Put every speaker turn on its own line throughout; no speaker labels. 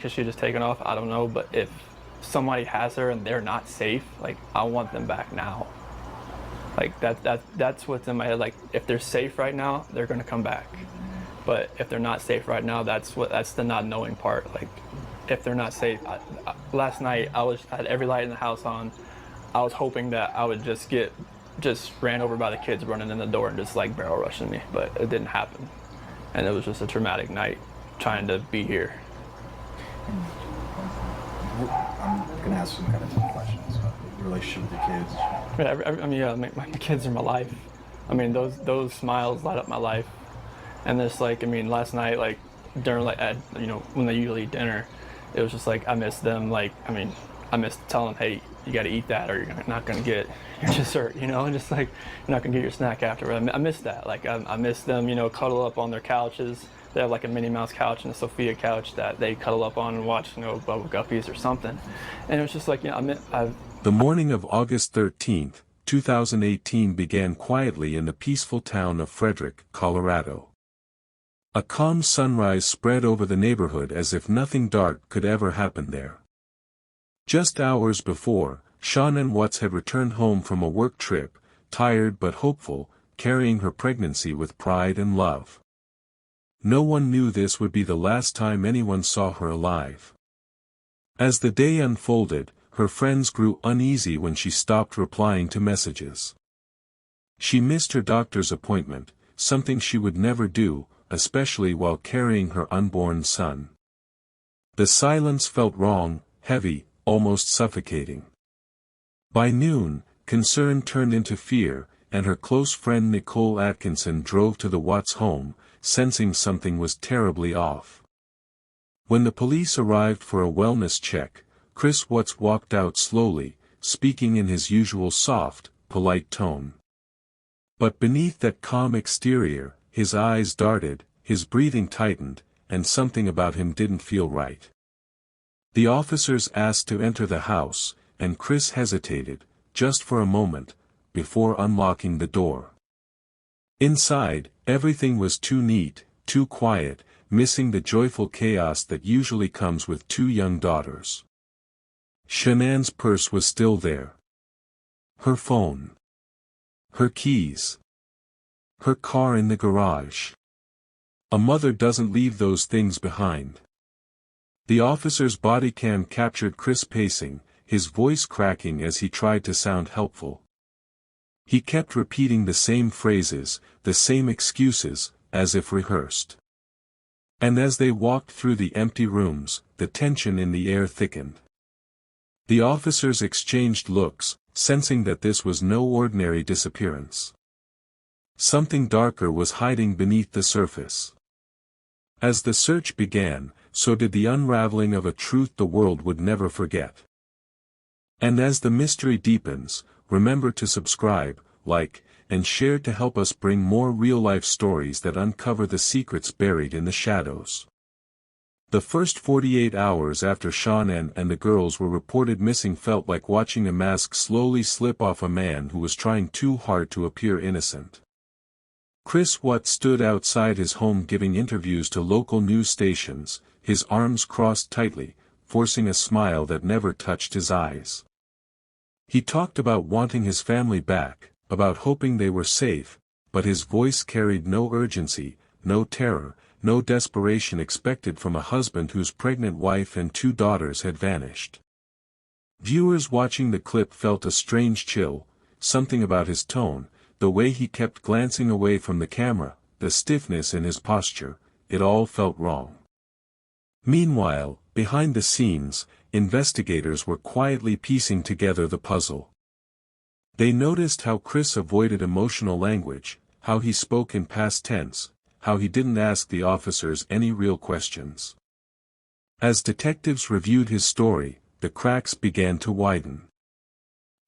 could she just taken off? I don't know, but if somebody has her and they're not safe, like I want them back now. Like that's what's in my head. Like if they're safe right now, they're gonna come back. But if they're not safe right now, that's the not knowing part. Like if they're not safe, last night I had every light in the house on. I was hoping that I would just ran over by the kids running in the door and just like barrel rushing me, but it didn't happen. And it was just a traumatic night trying to be here.
I'm gonna ask some kind of tough questions about your relationship with your kids.
Yeah, my kids are my life. I mean, those smiles light up my life. And just like, I mean, last night, like during when they usually eat dinner, it was just like I missed them. Like, I mean, I missed telling them, hey, you got to eat that, or you're not gonna get your dessert. And just like you're not gonna get your snack after. I miss that. Like I miss them. Cuddle up on their couches. They have like a Minnie Mouse couch and a Sophia couch that they cuddle up on and watch, Bubble Guppies or something. And it was just like,
The morning of August 13th, 2018 began quietly in the peaceful town of Frederick, Colorado. A calm sunrise spread over the neighborhood as if nothing dark could ever happen there. Just hours before, Shanann Watts had returned home from a work trip, tired but hopeful, carrying her pregnancy with pride and love. No one knew this would be the last time anyone saw her alive. As the day unfolded, her friends grew uneasy when she stopped replying to messages. She missed her doctor's appointment, something she would never do, especially while carrying her unborn son. The silence felt wrong, heavy, almost suffocating. By noon, concern turned into fear, and her close friend Nicole Atkinson drove to the Watts home, sensing something was terribly off. When the police arrived for a wellness check, Chris Watts walked out slowly, speaking in his usual soft, polite tone. But beneath that calm exterior, his eyes darted, his breathing tightened, and something about him didn't feel right. The officers asked to enter the house, and Chris hesitated, just for a moment, before unlocking the door. Inside, everything was too neat, too quiet, missing the joyful chaos that usually comes with two young daughters. Shanann's purse was still there. Her phone. Her keys. Her car in the garage. A mother doesn't leave those things behind. The officer's body cam captured Chris pacing, his voice cracking as he tried to sound helpful. He kept repeating the same phrases, the same excuses, as if rehearsed. And as they walked through the empty rooms, the tension in the air thickened. The officers exchanged looks, sensing that this was no ordinary disappearance. Something darker was hiding beneath the surface. As the search began, so did the unraveling of a truth the world would never forget. And as the mystery deepens, remember to subscribe, like, and share to help us bring more real-life stories that uncover the secrets buried in the shadows. The first 48 hours after Shanann and the girls were reported missing felt like watching a mask slowly slip off a man who was trying too hard to appear innocent. Chris Watts stood outside his home giving interviews to local news stations, his arms crossed tightly, forcing a smile that never touched his eyes. He talked about wanting his family back, about hoping they were safe, but his voice carried no urgency, no terror, no desperation expected from a husband whose pregnant wife and two daughters had vanished. Viewers watching the clip felt a strange chill, something about his tone, the way he kept glancing away from the camera, the stiffness in his posture, it all felt wrong. Meanwhile, behind the scenes, investigators were quietly piecing together the puzzle. They noticed how Chris avoided emotional language, how he spoke in past tense, how he didn't ask the officers any real questions. As detectives reviewed his story, the cracks began to widen.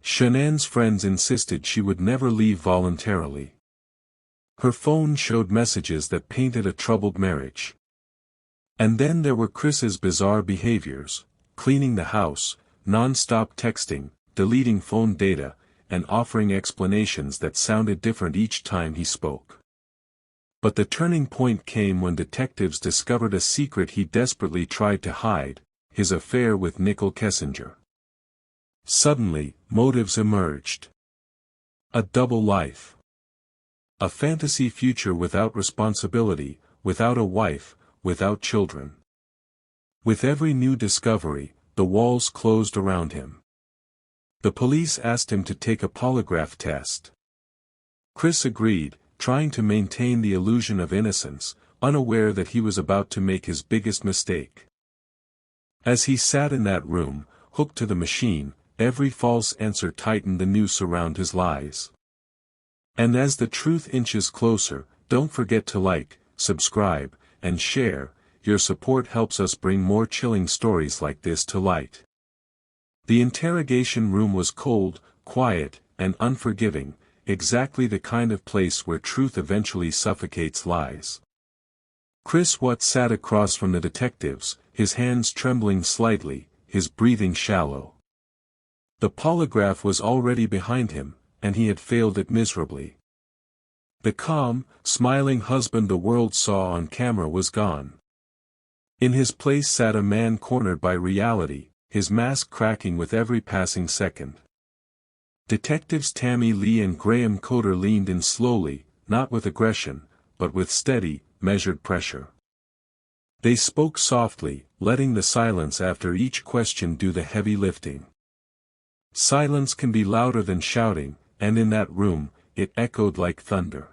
Shanann's friends insisted she would never leave voluntarily. Her phone showed messages that painted a troubled marriage. And then there were Chris's bizarre behaviors, cleaning the house, non-stop texting, deleting phone data, and offering explanations that sounded different each time he spoke. But the turning point came when detectives discovered a secret he desperately tried to hide, his affair with Nico Kessinger. Suddenly, motives emerged. A double life. A fantasy future without responsibility, without a wife, without children. With every new discovery, the walls closed around him. The police asked him to take a polygraph test. Chris agreed, trying to maintain the illusion of innocence, unaware that he was about to make his biggest mistake. As he sat in that room, hooked to the machine, every false answer tightened the noose around his lies. And as the truth inches closer, don't forget to like, subscribe, and share. Your support helps us bring more chilling stories like this to light. The interrogation room was cold, quiet, and unforgiving, exactly the kind of place where truth eventually suffocates lies. Chris Watts sat across from the detectives, his hands trembling slightly, his breathing shallow. The polygraph was already behind him, and he had failed it miserably. The calm, smiling husband the world saw on camera was gone. In his place sat a man cornered by reality, his mask cracking with every passing second. Detectives Tammy Lee and Graham Coder leaned in slowly, not with aggression, but with steady, measured pressure. They spoke softly, letting the silence after each question do the heavy lifting. Silence can be louder than shouting, and in that room, it echoed like thunder.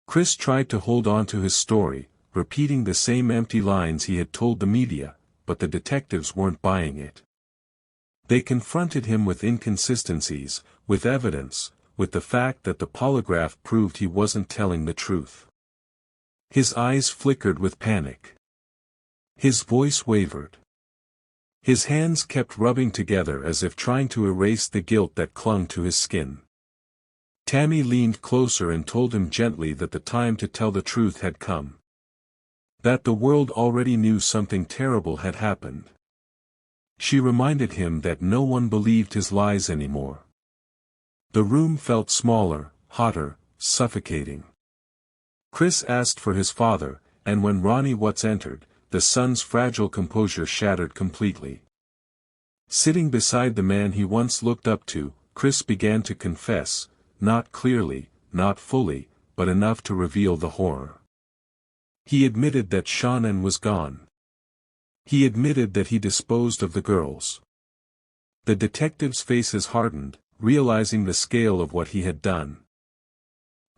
Chris tried to hold on to his story, repeating the same empty lines he had told the media, but the detectives weren't buying it. They confronted him with inconsistencies, with evidence, with the fact that the polygraph proved he wasn't telling the truth. His eyes flickered with panic. His voice wavered. His hands kept rubbing together as if trying to erase the guilt that clung to his skin. Tammy leaned closer and told him gently that the time to tell the truth had come. That the world already knew something terrible had happened. She reminded him that no one believed his lies anymore. The room felt smaller, hotter, suffocating. Chris asked for his father, and when Ronnie Watts entered, the son's fragile composure shattered completely. Sitting beside the man he once looked up to, Chris began to confess, not clearly, not fully, but enough to reveal the horror. He admitted that Shanann was gone. He admitted that he disposed of the girls. The detectives' faces hardened, realizing the scale of what he had done.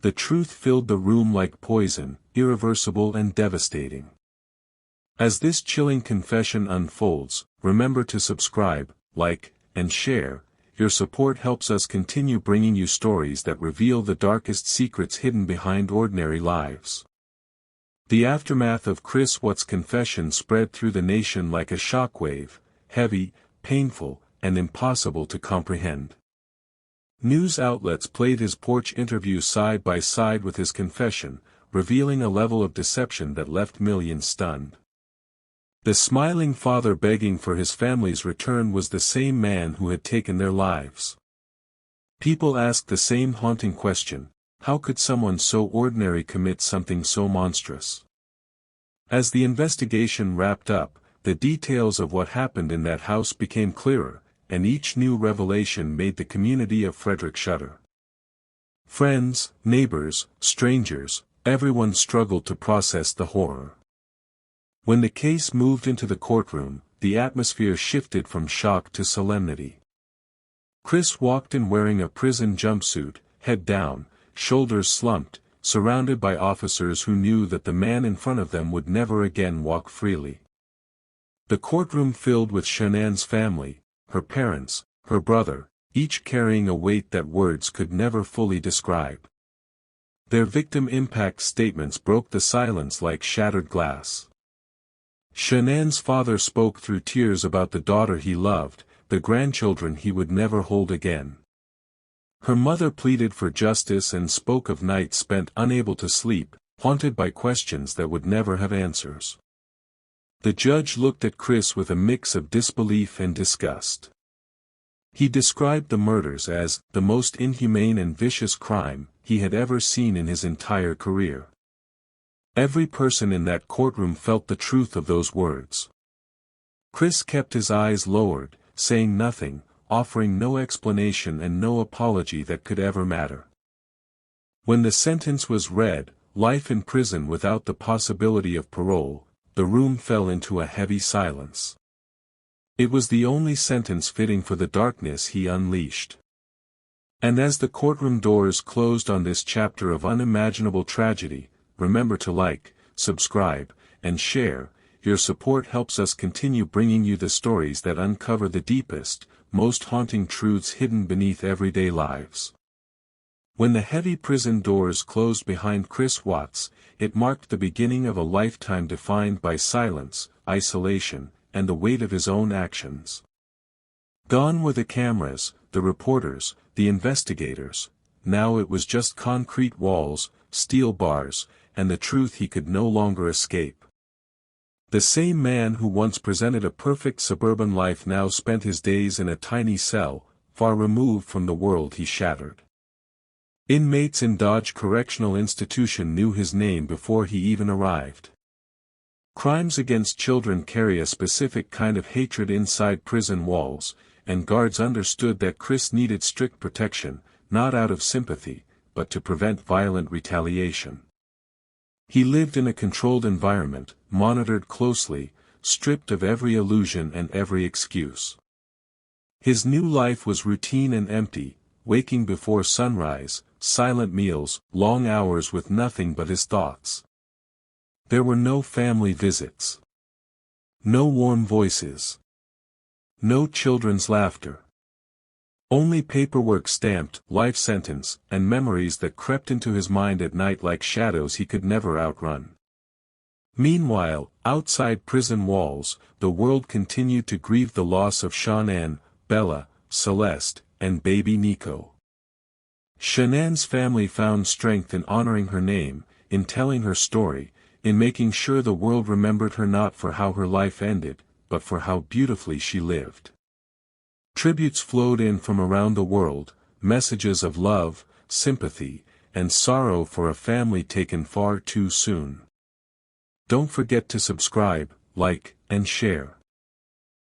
The truth filled the room like poison, irreversible and devastating. As this chilling confession unfolds, remember to subscribe, like, and share. Your support helps us continue bringing you stories that reveal the darkest secrets hidden behind ordinary lives. The aftermath of Chris Watts' confession spread through the nation like a shockwave, heavy, painful, and impossible to comprehend. News outlets played his porch interview side by side with his confession, revealing a level of deception that left millions stunned. The smiling father begging for his family's return was the same man who had taken their lives. People asked the same haunting question: how could someone so ordinary commit something so monstrous? As the investigation wrapped up, the details of what happened in that house became clearer, and each new revelation made the community of Frederick shudder. Friends, neighbors, strangers, everyone struggled to process the horror. When the case moved into the courtroom, the atmosphere shifted from shock to solemnity. Chris walked in wearing a prison jumpsuit, head down, shoulders slumped, surrounded by officers who knew that the man in front of them would never again walk freely. The courtroom filled with Shanann's family, her parents, her brother, each carrying a weight that words could never fully describe. Their victim impact statements broke the silence like shattered glass. Shanann's father spoke through tears about the daughter he loved, the grandchildren he would never hold again. Her mother pleaded for justice and spoke of nights spent unable to sleep, haunted by questions that would never have answers. The judge looked at Chris with a mix of disbelief and disgust. He described the murders as the most inhumane and vicious crime he had ever seen in his entire career. Every person in that courtroom felt the truth of those words. Chris kept his eyes lowered, saying nothing, offering no explanation and no apology that could ever matter. When the sentence was read, life in prison without the possibility of parole, the room fell into a heavy silence. It was the only sentence fitting for the darkness he unleashed. And as the courtroom doors closed on this chapter of unimaginable tragedy, remember to like, subscribe, and share. Your support helps us continue bringing you the stories that uncover the deepest, most haunting truths hidden beneath everyday lives. When the heavy prison doors closed behind Chris Watts, it marked the beginning of a lifetime defined by silence, isolation, and the weight of his own actions. Gone were the cameras, the reporters, the investigators. Now it was just concrete walls, steel bars, and the truth he could no longer escape. The same man who once presented a perfect suburban life now spent his days in a tiny cell, far removed from the world he shattered. Inmates in Dodge Correctional Institution knew his name before he even arrived. Crimes against children carry a specific kind of hatred inside prison walls, and guards understood that Chris needed strict protection, not out of sympathy, but to prevent violent retaliation. He lived in a controlled environment, monitored closely, stripped of every illusion and every excuse. His new life was routine and empty, waking before sunrise, silent meals, long hours with nothing but his thoughts. There were no family visits. No warm voices. No children's laughter. Only paperwork stamped, life sentence, and memories that crept into his mind at night like shadows he could never outrun. Meanwhile, outside prison walls, the world continued to grieve the loss of Shanann, Bella, Celeste, and baby Nico. Shanann's family found strength in honoring her name, in telling her story, in making sure the world remembered her not for how her life ended, but for how beautifully she lived. Tributes flowed in from around the world, messages of love, sympathy, and sorrow for a family taken far too soon. Don't forget to subscribe, like, and share.